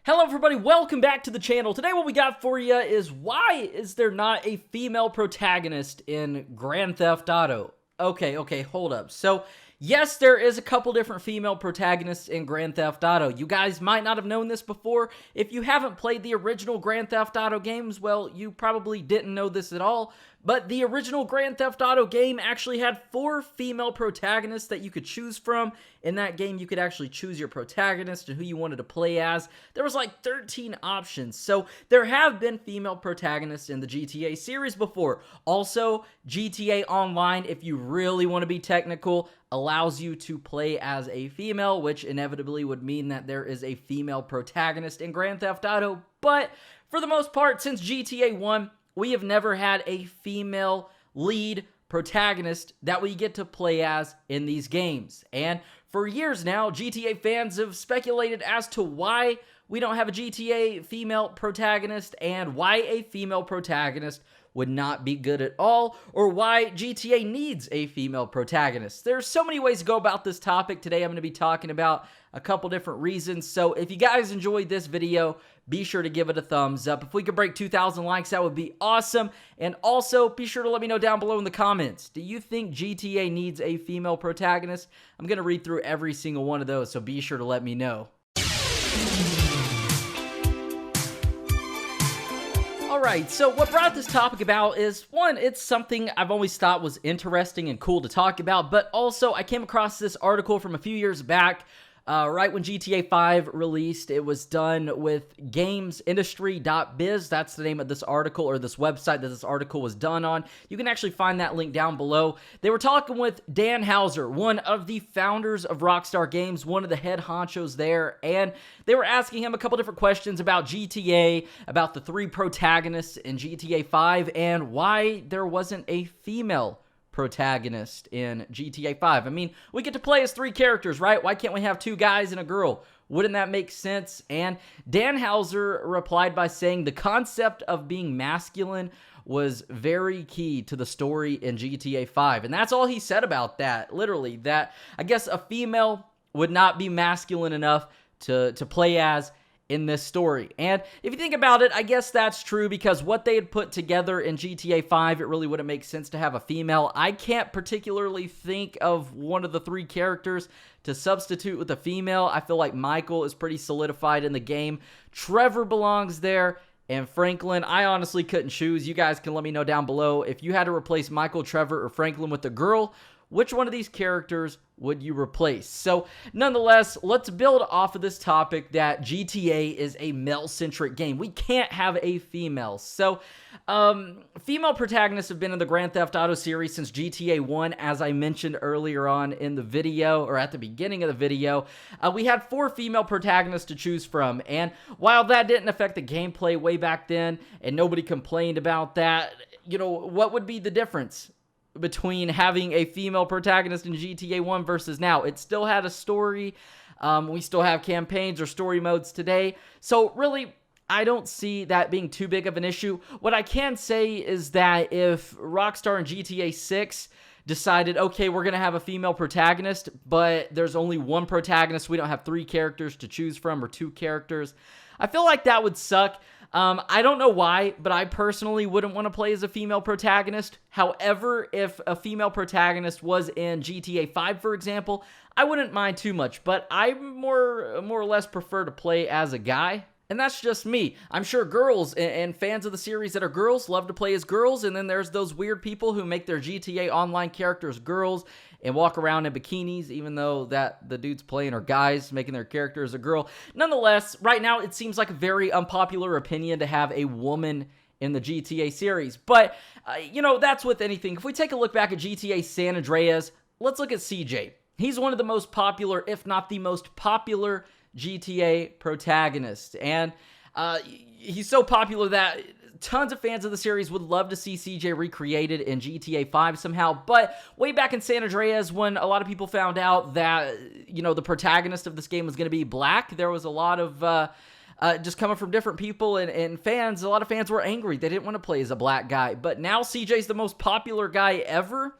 Hello everybody, welcome back to the channel. Today what we got for you is why is there not a female protagonist in Grand Theft Auto? Okay, hold up. So, yes, there is a couple different female protagonists in Grand Theft Auto. You guys might not have known this before. If you haven't played the original Grand Theft Auto games, well, you probably didn't know this at all. But the original Grand Theft Auto game actually had 4 female protagonists that you could choose from. In that game, you could actually choose your protagonist and who you wanted to play as. There was like 13 options. So there have been female protagonists in the GTA series before. Also, GTA Online, if you really want to be technical, allows you to play as a female, which inevitably would mean that there is a female protagonist in Grand Theft Auto. But for the most part, since GTA 1, we have never had a female lead protagonist that we get to play as in these games. And for years now, GTA fans have speculated as to why we don't have a GTA female protagonist and why a female protagonist would not be good at all, or why GTA needs a female protagonist. There's so many ways to go about this topic. Today I'm going to be talking about a couple different reasons. So if you guys enjoyed this video, be sure to give it a thumbs up. If we could break 2,000 likes, that would be awesome. And also, be sure to let me know down below in the comments, do you think GTA needs a female protagonist? I'm going to read through every single one of those, so be sure to let me know. Alright, so what brought this topic about is, one, it's something I've always thought was interesting and cool to talk about, but also I came across this article from a few years back, right when GTA 5 released. It was done with gamesindustry.biz. That's the name of this article, or this website that this article was done on. You can actually find that link down below. They were talking with Dan Houser, one of the founders of Rockstar Games, one of the head honchos there, and they were asking him a couple different questions about GTA, about the 3 protagonists in GTA 5, and why there wasn't a female protagonist in GTA 5. I mean, we get to play as 3 characters, right? Why can't we have 2 guys and a girl? Wouldn't that make sense? And Dan Houser replied by saying the concept of being masculine was very key to the story in GTA 5. And that's all he said about that, literally, that I guess a female would not be masculine enough to play as in this story. And if you think about it, I guess that's true, because what they had put together in GTA 5, it really wouldn't make sense to have a female. I can't particularly think of one of the 3 characters to substitute with a female. I feel like Michael is pretty solidified in the game. Trevor belongs there, and Franklin, I honestly couldn't choose. You guys can let me know down below if you had to replace Michael, Trevor, or Franklin with a girl, which one of these characters would you replace? So, nonetheless, let's build off of this topic that GTA is a male-centric game. We can't have a female. So, female protagonists have been in the Grand Theft Auto series since GTA 1, as I mentioned earlier on in the video, or at the beginning of the video. We had 4 female protagonists to choose from, and while that didn't affect the gameplay way back then, and nobody complained about that, you know, what would be the difference between having a female protagonist in GTA 1 versus now? It still had a story. We still have campaigns or story modes today. So really, I don't see that being too big of an issue. What I can say is that if Rockstar in GTA 6 decided, okay, we're going to have a female protagonist, but there's only 1 protagonist, we don't have 3 characters to choose from, or 2 characters, I feel like that would suck. I don't know why, but I personally wouldn't want to play as a female protagonist. However, if a female protagonist was in GTA 5, for example, I wouldn't mind too much, but I more or less prefer to play as a guy. And that's just me. I'm sure girls and fans of the series that are girls love to play as girls, and then there's those weird people who make their GTA Online characters girls and walk around in bikinis, even though that the dudes playing are guys, making their character as a girl. Nonetheless, right now it seems like a very unpopular opinion to have a woman in the GTA series. But, you know, that's with anything. If we take a look back at GTA San Andreas, let's look at CJ. He's one of the most popular, if not the most popular, GTA protagonist, and he's so popular that tons of fans of the series would love to see CJ recreated in GTA 5 somehow. But way back in San Andreas, when a lot of people found out that, you know, the protagonist of this game was going to be black, there was a lot of just coming from different people and fans. A lot of fans were angry. They didn't want to play as a black guy. But now CJ's the most popular guy ever.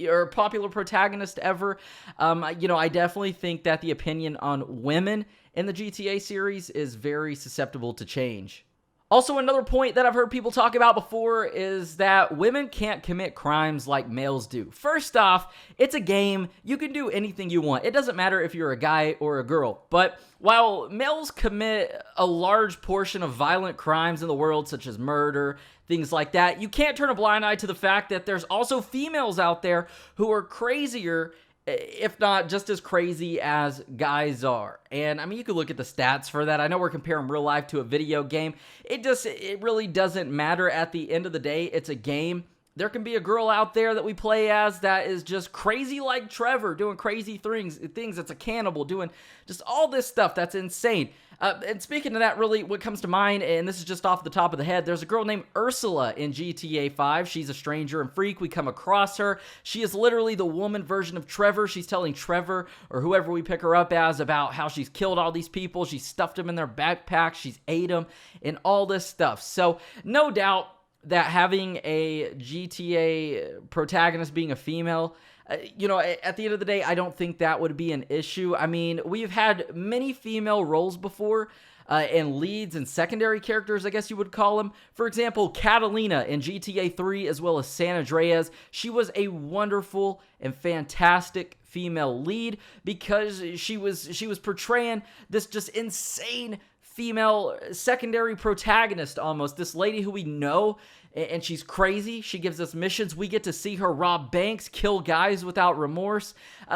or popular protagonist ever. I definitely think that the opinion on women in the GTA series is very susceptible to change. Also, another point that I've heard people talk about before is that women can't commit crimes like males do. First off, it's a game. You can do anything you want. It doesn't matter if you're a guy or a girl. But while males commit a large portion of violent crimes in the world, such as murder, things like that, you can't turn a blind eye to the fact that there's also females out there who are crazier, if not just as crazy as guys are. And I mean, you could look at the stats for that. I know we're comparing real life to a video game. It really doesn't matter. At the end of the day, it's a game. There can be a girl out there that we play as that is just crazy like Trevor, doing crazy things that's a cannibal, doing just all this stuff that's insane. And speaking of that, really, what comes to mind, and this is just off the top of the head, there's a girl named Ursula in GTA 5. She's a stranger and freak. We come across her. She is literally the woman version of Trevor. She's telling Trevor, or whoever we pick her up as, about how she's killed all these people. She's stuffed them in their backpacks. She's ate them, and all this stuff. So, no doubt that having a GTA protagonist being a female, at the end of the day, I don't think that would be an issue. I mean, we've had many female roles before, and leads and secondary characters, I guess you would call them. For example, Catalina in GTA 3, as well as San Andreas. She was a wonderful and fantastic female lead because she was portraying this just insane female secondary protagonist almost. This lady who we know, and she's crazy. She gives us missions. We get to see her rob banks, kill guys without remorse.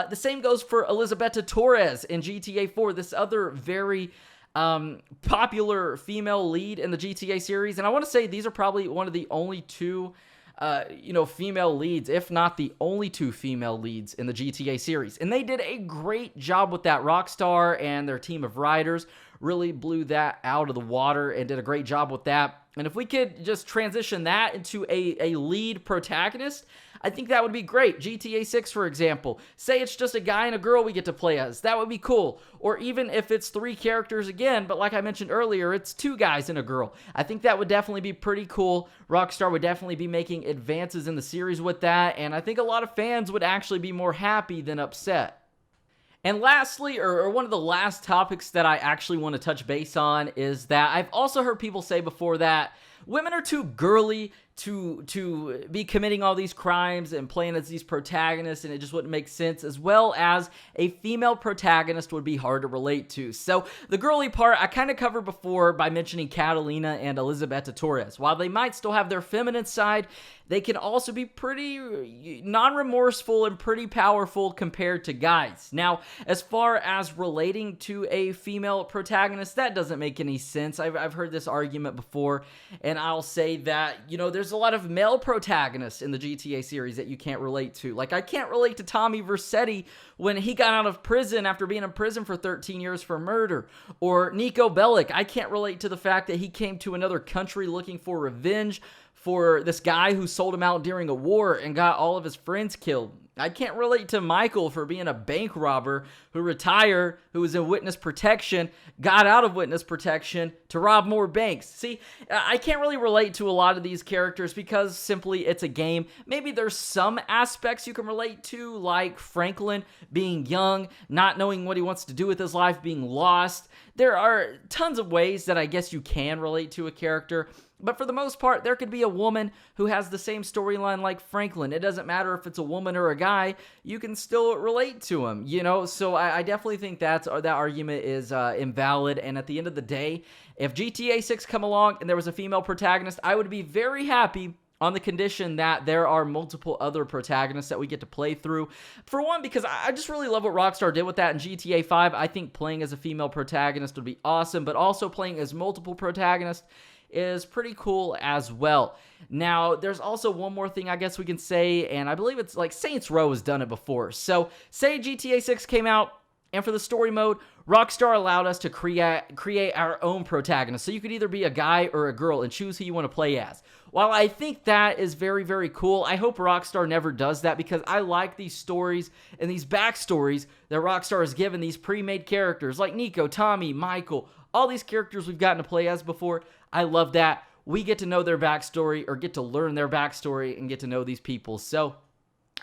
The same goes for Elizabeta Torres in GTA 4, this other very popular female lead in the GTA series. And I want to say these are probably one of the only two female leads, if not the only two female leads in the GTA series. And they did a great job with that. Rockstar and their team of writers really blew that out of the water and did a great job with that. And if we could just transition that into a lead protagonist, I think that would be great. GTA 6, for example. Say it's just a guy and a girl we get to play as. That would be cool. Or even if it's 3 characters again, but like I mentioned earlier, it's 2 guys and a girl. I think that would definitely be pretty cool. Rockstar would definitely be making advances in the series with that, and I think a lot of fans would actually be more happy than upset. And lastly, or one of the last topics that I actually want to touch base on is that I've also heard people say before that women are too girly to be committing all these crimes and playing as these protagonists, and it just wouldn't make sense, as well as a female protagonist would be hard to relate to. So the girly part I kind of covered before by mentioning Catalina and Elizabeta Torres. While they might still have their feminine side, they can also be pretty non-remorseful and pretty powerful compared to guys. Now, as far as relating to a female protagonist, that doesn't make any sense. I've heard this argument before, and I'll say that, there's a lot of male protagonists in the GTA series that you can't relate to. Like, I can't relate to Tommy Vercetti when he got out of prison after being in prison for 13 years for murder. Or Nico Bellic, I can't relate to the fact that he came to another country looking for revenge for this guy who sold him out during a war and got all of his friends killed. I can't relate to Michael for being a bank robber who retired, who was in witness protection, got out of witness protection to rob more banks. See, I can't really relate to a lot of these characters because simply it's a game. Maybe there's some aspects you can relate to, like Franklin being young, not knowing what he wants to do with his life, being lost. There are tons of ways that I guess you can relate to a character. But for the most part, there could be a woman who has the same storyline like Franklin. It doesn't matter if it's a woman or a guy, you can still relate to him, So I definitely think that argument is invalid. And at the end of the day, if GTA 6 come along and there was a female protagonist, I would be very happy on the condition that there are multiple other protagonists that we get to play through. For one, because I just really love what Rockstar did with that in GTA 5. I think playing as a female protagonist would be awesome, but also playing as multiple protagonists is pretty cool as well. Now, there's also one more thing I guess we can say, and I believe it's like Saints Row has done it before. So, say GTA 6 came out, and for the story mode, Rockstar allowed us to create our own protagonist. So you could either be a guy or a girl and choose who you want to play as. While I think that is very, very cool, I hope Rockstar never does that because I like these stories and these backstories that Rockstar has given these pre-made characters like Nico, Tommy, Michael, all these characters we've gotten to play as before. I love that. We get to know their backstory or get to learn their backstory and get to know these people. So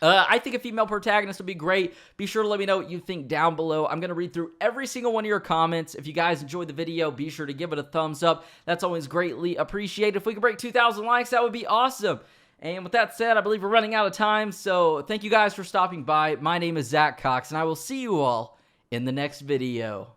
I think a female protagonist would be great. Be sure to let me know what you think down below. I'm going to read through every single one of your comments. If you guys enjoyed the video, be sure to give it a thumbs up. That's always greatly appreciated. If we could break 2,000 likes, that would be awesome. And with that said, I believe we're running out of time, so thank you guys for stopping by. My name is Zach Cox, and I will see you all in the next video.